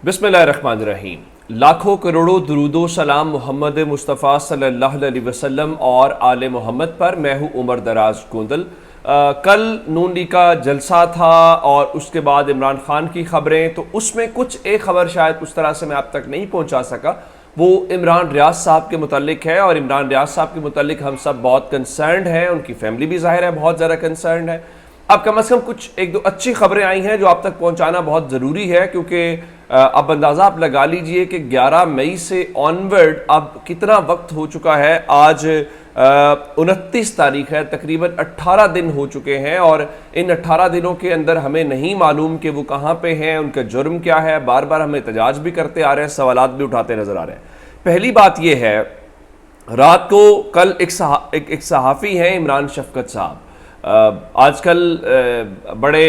बिस्मिल्लाहिर्रहमानिर्रहीम। लाखों करोड़ों दुरूदो सलाम मोहम्मद मुस्तफ़ा सल्लल्लाहु अलैहि वसल्लम और आले मोहम्मद पर। मैं हूँ उमर दराज गोंदल। कल नून लीग का जलसा था और उसके बाद इमरान खान की खबरें, तो उसमें कुछ एक खबर शायद उस तरह से मैं आप तक नहीं पहुँचा सका। वो इमरान रियाज साहब के मुतालिक है और इमरान रियाज साहब के मुतालिक हम सब बहुत कंसर्न्ड हैं, उनकी फैमिली भी ज़ाहिर है बहुत ज़्यादा कंसर्न्ड है। अब कम से कम कुछ एक दो अच्छी खबरें आई हैं जो आप तक पहुंचाना बहुत ज़रूरी है, क्योंकि अब अंदाज़ा आप लगा लीजिए कि 11 मई से ऑनवर्ड अब कितना वक्त हो चुका है। आज 29 तारीख है, तकरीबन 18 दिन हो चुके हैं और इन 18 दिनों के अंदर हमें नहीं मालूम कि वो कहाँ पे हैं, उनका जुर्म क्या है। बार बार हमें एहतजाज भी करते आ रहे हैं, सवालात भी उठाते नज़र आ रहे हैं। पहली बात यह है, रात को कल एक सहाफ़ी हैं इमरान शफकत साहब। आजकल बड़े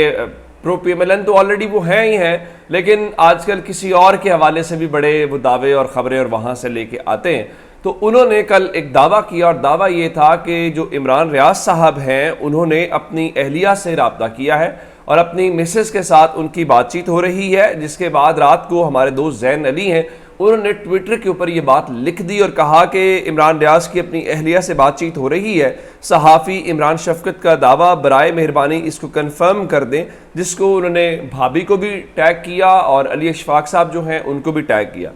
प्रो पीएमएलएन तो ऑलरेडी वो हैं ही हैं, लेकिन आजकल किसी और के हवाले से भी बड़े वो दावे और ख़बरें और वहाँ से लेके आते हैं। तो उन्होंने कल एक दावा किया और दावा ये था कि जो इमरान रियाज साहब हैं उन्होंने अपनी अहलिया से रब्ता किया है और अपनी मिसेस के साथ उनकी बातचीत हो रही है। जिसके बाद रात को हमारे दोस्त जैन अली हैं, उन्होंने ट्विटर के ऊपर ये बात लिख दी और कहा कि इमरान रियाज की अपनी अहलिया से बातचीत हो रही है। सहाफ़ी इमरान शफकत का दावा बराए मेहरबानी इसको कंफर्म कर दें, जिसको उन्होंने भाभी को भी टैग किया और अली अशफाक साहब जो हैं उनको भी टैग किया।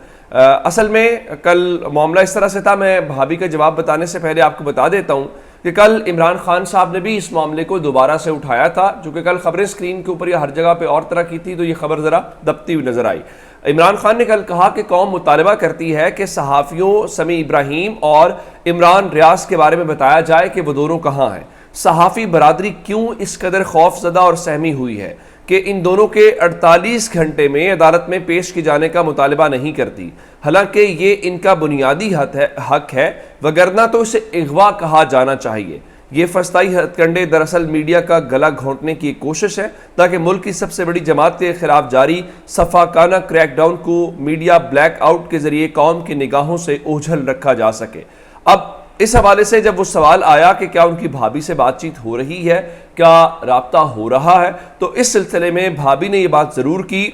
असल में कल मामला इस तरह से था, मैं भाभी का जवाब बताने से पहले आपको बता देता हूँ कि कल इमरान खान साहब ने भी इस मामले को दोबारा से उठाया था। चूँकि कल खबरें स्क्रीन के ऊपर या हर जगह पे और तरह की थी, तो ये खबर ज़रा दबती हुई नजर आई। इमरान खान ने कल कहा कि कौम मुतालबा करती है कि सहाफ़ियों समी इब्राहिम और इमरान रियाज के बारे में बताया जाए कि वो दोनों कहाँ हैं। सहाफ़ी बरादरी क्यों इस कदर खौफजदा और सहमी हुई है कि इन दोनों के 48 घंटे में अदालत में पेश किए जाने का मुतालबा नहीं करती, हालांकि ये इनका बुनियादी हक है, वगरना तो इसे अगवा कहा जाना चाहिए। ये फस्ताई हथकंडे दरअसल मीडिया का गला घोंटने की कोशिश है ताकि मुल्क की सबसे बड़ी जमात के खिलाफ जारी सफाकाना क्रैकडाउन को मीडिया ब्लैक आउट के जरिए कौम की निगाहों से ओझल रखा जा सके। अब इस हवाले से जब वो सवाल आया कि क्या उनकी भाभी से बातचीत हो रही है, क्या राब्ता हो रहा है, तो इस सिलसिले में भाभी ने ये बात ज़रूर की,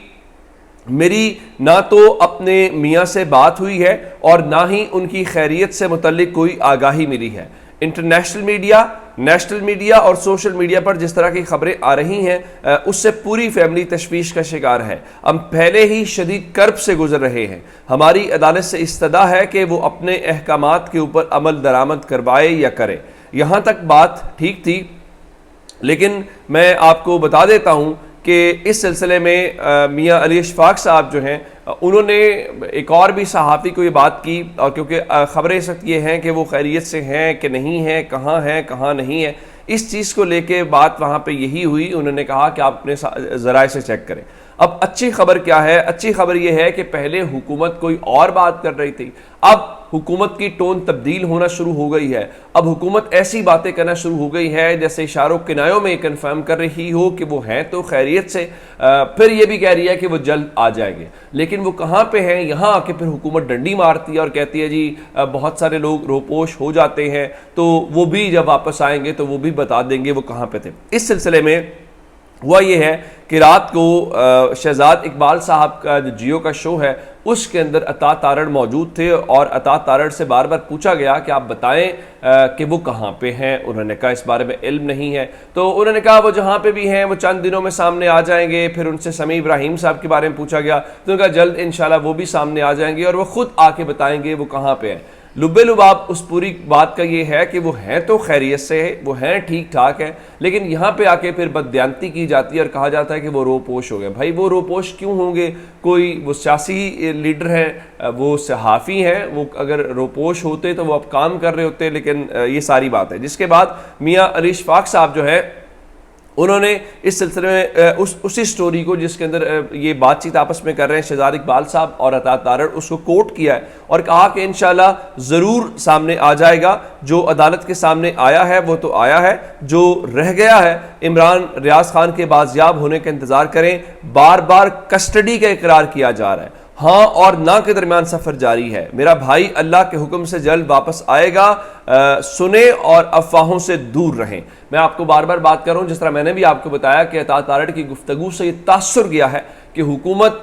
मेरी ना तो अपने मियाँ से बात हुई है और ना ही उनकी खैरियत से मुतल्लिक कोई आगाही मिली है। इंटरनेशनल मीडिया, नेशनल मीडिया और सोशल मीडिया पर जिस तरह की खबरें आ रही हैं उससे पूरी फैमिली तशवीश का शिकार है। हम पहले ही शदीद कर्ब से गुजर रहे हैं। हमारी अदालत से इस्तदा है कि वो अपने अहकामात के ऊपर अमल दरामद करवाए या करे। यहाँ तक बात ठीक थी, लेकिन मैं आपको बता देता हूँ कि इस सिलसिले में मियाँ अली अशफाक साहब जो हैं उन्होंने एक और भी सहाफ़ी को ये बात की, और क्योंकि ख़बरें इस वक्त ये हैं कि वो खैरियत से हैं कि नहीं हैं, कहाँ नहीं है, इस चीज़ को लेके बात वहाँ पे यही हुई। उन्होंने कहा कि आप अपने ज़राए से चेक करें। अब अच्छी खबर क्या है? अच्छी खबर ये है कि पहले हुकूमत कोई और बात कर रही थी, अब हुकूमत की टोन तब्दील होना शुरू हो गई है। अब हुकूमत ऐसी बातें करना शुरू हो गई है जैसे इशारों किनायों में कंफर्म कर रही हो कि वो हैं तो खैरियत से, फिर ये भी कह रही है कि वो जल्द आ जाएंगे, लेकिन वो कहाँ पे हैं। यहाँ आके फिर हुकूमत डंडी मारती है और कहती है जी बहुत सारे लोग रोपोश हो जाते हैं, तो वो भी जब वापस आएंगे तो वो भी बता देंगे वो कहाँ पे थे। इस सिलसिले में हुआ ये है कि रात को शहजाद इकबाल साहब का जो जियो का शो है उसके अंदर अता तारड़ मौजूद थे और अता तारड़ से बार बार पूछा गया कि आप बताएं कि वो कहाँ पे हैं। उन्होंने कहा इस बारे में इल्म नहीं है। तो उन्होंने कहा वो जहाँ पे भी हैं वो चंद दिनों में सामने आ जाएंगे। फिर उनसे समी इब्राहिम साहब के बारे में पूछा गया, तो उन्होंने कहा जल्द इंशाल्लाह वो भी सामने आ जाएंगे और वो खुद आके बताएंगे वो कहाँ पे हैं। लुब्बे लुबाब उस पूरी बात का ये है कि वो हैं तो खैरियत से है, वो हैं ठीक ठाक है, लेकिन यहाँ पे आके फिर बददियानती की जाती है और कहा जाता है कि वो रोपोश हो गए। भाई वो रोपोश क्यों होंगे? कोई वो सियासी लीडर है, वो सहाफ़ी हैं, वो अगर रोपोश होते तो वो अब काम कर रहे होते, लेकिन ये सारी बात है। जिसके बाद मियाँ अली अशफाक साहब जो है उन्होंने इस सिलसिले में उसी स्टोरी को जिसके अंदर ये बातचीत आपस में कर रहे हैं शहजाद इकबाल साहब और अता तारड़, उसको कोट किया है और कहा कि इंशाल्लाह ज़रूर सामने आ जाएगा। जो अदालत के सामने आया है वो तो आया है, जो रह गया है इमरान रियाज खान के बाजियाब होने का इंतज़ार करें। बार बार कस्टडी का इकरार किया जा रहा है, हाँ और ना के दरमियान सफ़र जारी है। मेरा भाई अल्लाह के हुक्म से जल्द वापस आएगा। सुने और अफवाहों से दूर रहें। मैं आपको बार बार बात कर रहा हूँ, जिस तरह मैंने भी आपको बताया कि अता तारड़ की गुफ्तगू से ये तासुर गया है कि हुकूमत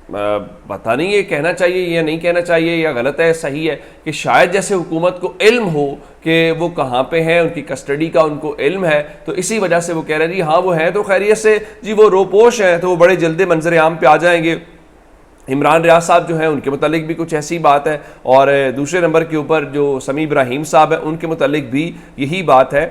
पता नहीं ये कहना चाहिए या नहीं कहना चाहिए, या गलत है सही है, कि शायद जैसे हुकूमत को इल्म हो कि वो कहाँ पे हैं, उनकी कस्टडी का उनको इल्म है, तो इसी वजह से वो कह रहे हैं जी हाँ वो हैं तो खैरियत से जी, वो रोपोश हैं तो वो बड़े जल्दी मंजर आम पे आ जाएंगे। इमरान रियाज साहब जो हैं उनके मुतालिक भी कुछ ऐसी बात है, और दूसरे नंबर के ऊपर जो समी इब्राहिम साहब हैं उनके मुतालिक भी यही बात है।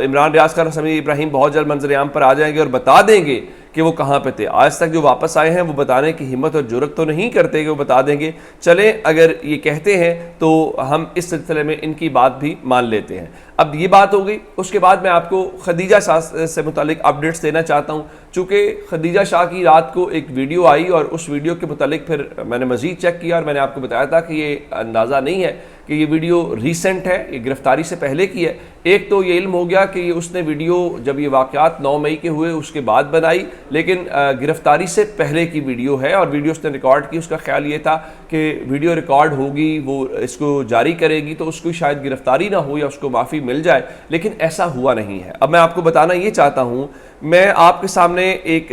इमरान रियाज का समी इब्राहिम बहुत जल्द मंजर आम पर आ जाएंगे और बता देंगे कि वो कहाँ पे थे। आज तक जो वापस आए हैं वो बताने की हिम्मत और जुर्रत तो नहीं करते कि वो बता देंगे। चले अगर ये कहते हैं तो हम इस सिलसिले में इनकी बात भी मान लेते हैं। अब ये बात हो गई, उसके बाद मैं आपको खदीजा शाह से मुतालिक अपडेट्स देना चाहता हूँ। चूँकि खदीजा शाह की रात को एक वीडियो आई और उस वीडियो के मुतालिक फिर मैंने मज़ीद चेक किया और मैंने आपको बताया था कि ये अंदाज़ा नहीं है कि ये वीडियो रीसेंट है, ये गिरफ्तारी से पहले की है। एक तो ये इल्म हो गया कि उसने वीडियो जब ये वाक़यात 9 मई के हुए उसके बाद बनाई, लेकिन गिरफ्तारी से पहले की वीडियो है और वीडियो उसने रिकॉर्ड की। उसका ख्याल ये था कि वीडियो रिकॉर्ड होगी, वो इसको जारी करेगी तो उसको शायद गिरफ्तारी ना हो या उसको माफ़ी मिल जाए, लेकिन ऐसा हुआ नहीं है। अब मैं आपको बताना ये चाहता हूँ, मैं आपके सामने एक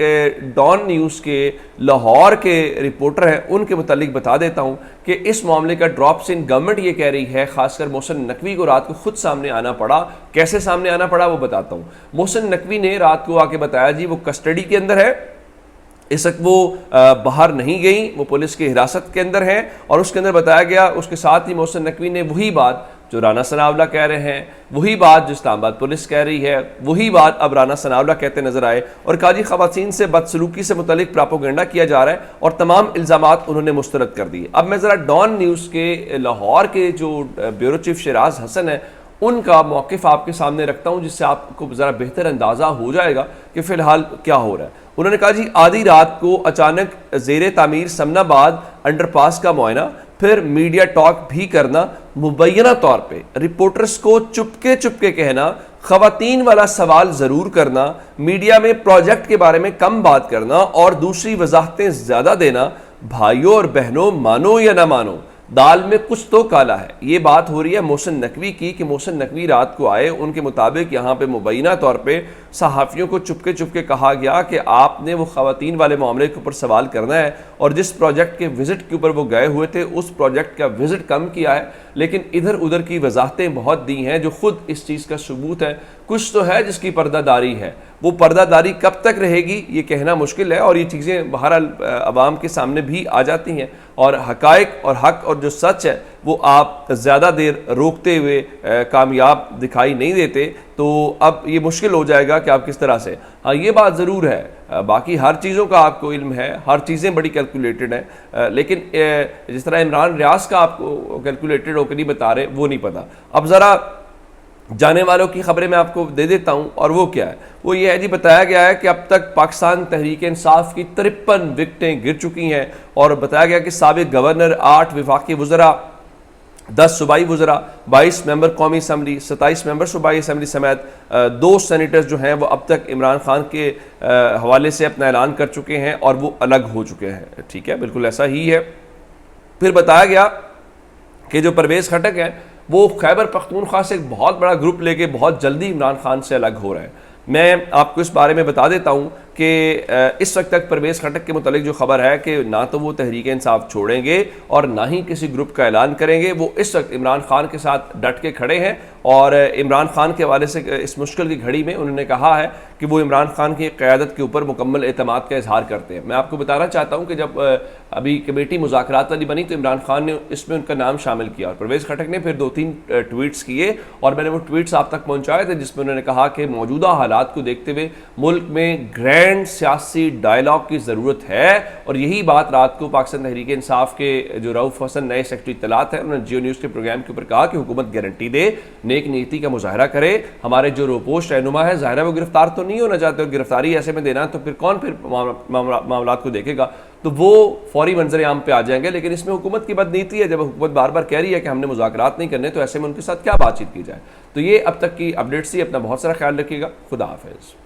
डॉन न्यूज़ के लाहौर के रिपोर्टर हैं उनके मुतालिक बता देता हूँ कि इस मामले का ड्रॉप्स इन गवर्नमेंट ये कह रही है, खासकर मोहसिन नकवी को रात को खुद सामने आना पड़ा। कैसे सामने आना पड़ा वो बताता हूँ। मोहसिन नकवी ने रात को आके बताया जी वो कस्टडी के अंदर है, इस वक्त वो बाहर नहीं गई, वो पुलिस की हिरासत के अंदर है। और उसके अंदर बताया गया, उसके साथ ही मोहसिन नकवी ने वही बात जो राना सनावला कह रहे हैं, वही बात जो इस्लामाबाद पुलिस कह रही है, वही बात अब राना सनावला कहते नजर आए। और काजी ख़वातीन से बदसलूकी से मुतल्लिक प्रापोगेंडा किया जा रहा है और तमाम इल्ज़ामात उन्होंने मुस्तरद कर दिए। अब मैं ज़रा डॉन न्यूज़ के लाहौर के जो ब्यूरो चीफ शराज हसन है उनका मौक़िफ़ आपके सामने रखता हूँ, जिससे आपको ज़रा बेहतर अंदाज़ा हो जाएगा कि फ़िलहाल क्या हो रहा है। उन्होंने कहा जी आधी रात को अचानक ज़ेरे तामीर समनाबाद अंडरपास का मुआयना, फिर मीडिया टॉक भी करना, मुबैना तौर पे रिपोर्टर्स को चुपके चुपके कहना, ख़वातीन वाला सवाल ज़रूर करना, मीडिया में प्रोजेक्ट के बारे में कम बात करना और दूसरी वजाहतें ज़्यादा देना। भाइयों और बहनों, मानो या ना मानो, दाल में कुछ तो काला है। ये बात हो रही है मोहसिन नकवी की कि मोहसिन नकवी रात को आए, उनके मुताबिक यहाँ पे मुबैना तौर पे सहाफ़ियों को चुपके चुपके कहा गया कि आपने वो ख़वातीन वाले मामले के ऊपर सवाल करना है, और जिस प्रोजेक्ट के विज़िट के ऊपर वो गए हुए थे उस प्रोजेक्ट का विज़िट कम किया है, लेकिन इधर उधर की वजाहतें बहुत दी हैं जो ख़ुद इस चीज़ का सबूत है। कुछ तो है जिसकी पर्दादारी है, वो पर्दादारी कब तक रहेगी ये कहना मुश्किल है। और ये चीज़ें बहरहाल अवाम के सामने भी आ जाती हैं, और हकायक और हक और जो सच है वो आप ज़्यादा देर रोकते हुए कामयाब दिखाई नहीं देते। तो अब ये मुश्किल हो जाएगा कि आप किस तरह से, हाँ ये बात ज़रूर है, बाकी हर चीज़ों का आपको इल्म है, हर चीज़ें बड़ी कैलकुलेटेड हैं, लेकिन जिस तरह इमरान रियाज का आपको कैलकुलेटेड होकर नहीं बता रहे वो नहीं पता। अब ज़रा जाने वालों की खबरें मैं आपको दे देता हूं, और वो क्या है, वो ये है जी, बताया गया है कि अब तक पाकिस्तान तहरीक इंसाफ की 53 विकटें गिर चुकी हैं, और बताया गया कि साबिक गवर्नर, 8 वफाकी वज़रा, 10 सूबाई वज़रा, 22 मेंबर कौमी असम्बली, 27 मेंबर सूबाई असम्बली समेत 2 सेनेटर्स जो हैं वो अब तक इमरान खान के हवाले से अपना ऐलान कर चुके हैं और वो अलग हो चुके हैं। ठीक है, बिल्कुल ऐसा ही है। फिर बताया गया कि जो परवेज़ खटक है वो खैबर पख्तूनख्वा से एक बहुत बड़ा ग्रुप लेके बहुत जल्दी इमरान खान से अलग हो रहा है। मैं आपको इस बारे में बता देता हूँ कि इस वक्त तक परवेज़ खटक के मुतालिक जो खबर है कि ना तो वो तहरीक इंसाफ छोड़ेंगे और ना ही किसी ग्रुप का ऐलान करेंगे। वो इस वक्त इमरान खान के साथ डट के खड़े हैं, और इमरान खान के हवाले से इस मुश्किल की घड़ी में उन्होंने कहा है कि वो इमरान खान की क़यादत के ऊपर मुकम्मल एतमाद का इजहार करते हैं। मैं आपको बताना चाहता हूँ कि जब अभी कमेटी मुज़ाकरात वाली बनी तो इमरान खान ने इसमें उनका नाम शामिल किया, और परवेज़ खटक ने फिर 2-3 ट्वीट्स किए, और मैंने वो ट्वीट्स आप तक पहुँचाए थे जिसमें उन्होंने कहा कि मौजूदा हालात को देखते हुए मुल्क में ग्रैंड सियासी डायलॉग की ज़रूरत है। और यही बात रात को पाकिस्तान तहरीक इंसाफ के जो रऊफ़ हसन नए सेक्रेटरी इत्तलात हैं उन्होंने जियो न्यूज़ के प्रोग्राम के ऊपर कहा कि हुकूमत गारंटी दे, नेक नीति का मुजाहरा करे। हमारे जो रोपोश रहनुमा है ज़ाहिर है वो गिरफ्तार तो नहीं होना चाहते, और गिरफ्तारी ऐसे में देना तो फिर कौन फिर मामलात को देखेगा, तो वो फौरी मंजर आम पे आ जाएंगे। लेकिन इसमें हुकूमत की बदनीति है, जब हुकूमत बार बार कह रही है कि हमने मुज़ाकरात नहीं करने, तो ऐसे में उनके साथ क्या बातचीत की जाए। तो ये अब तक की अपडेट्स थी, अपना बहुत सारा ख्याल रखिएगा। खुदा हाफिज़।